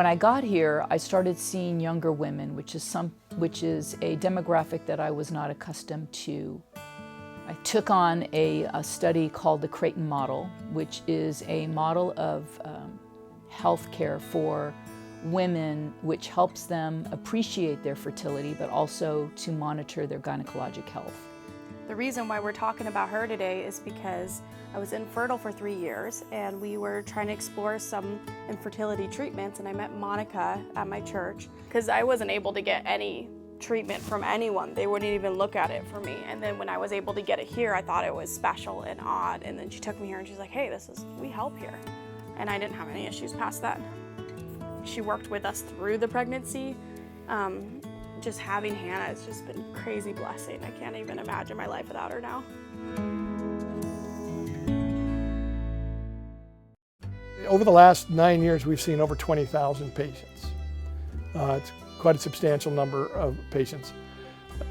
When I got here, I started seeing younger women, which is a demographic that I was not accustomed to. I took on a study called the Creighton model, which is a model of health care for women, which helps them appreciate their fertility, but also to monitor their gynecologic health. The reason why we're talking about her today is because I was infertile for 3 years, and we were trying to explore some infertility treatments, and I met Monica at my church. Because I wasn't able to get any treatment from anyone. They wouldn't even look at it for me. And then when I was able to get it here, I thought it was special and odd. And then she took me here and she's like, hey, we help here. And I didn't have any issues past that. She worked with us through the pregnancy. Just having Hannah has just been a crazy blessing. I can't even imagine my life without her now. Over the last 9 years, we've seen over 20,000 patients. It's quite a substantial number of patients.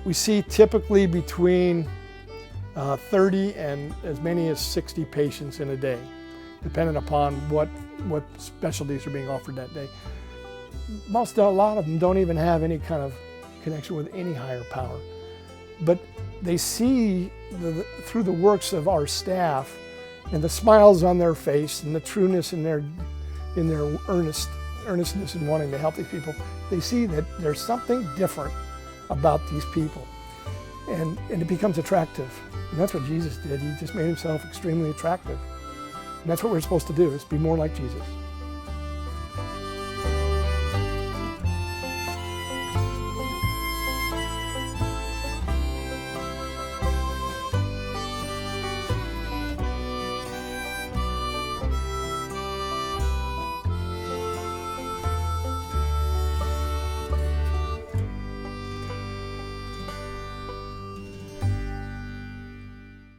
We see typically between 30 and as many as 60 patients in a day, depending upon what specialties are being offered that day. A lot of them don't even have any kind of connection with any higher power. But they see through the works of our staff and the smiles on their face and the trueness in their earnestness in wanting to help these people, they see that there's something different about these people. And it becomes attractive. And that's what Jesus did. He just made himself extremely attractive. And that's what we're supposed to do, is be more like Jesus.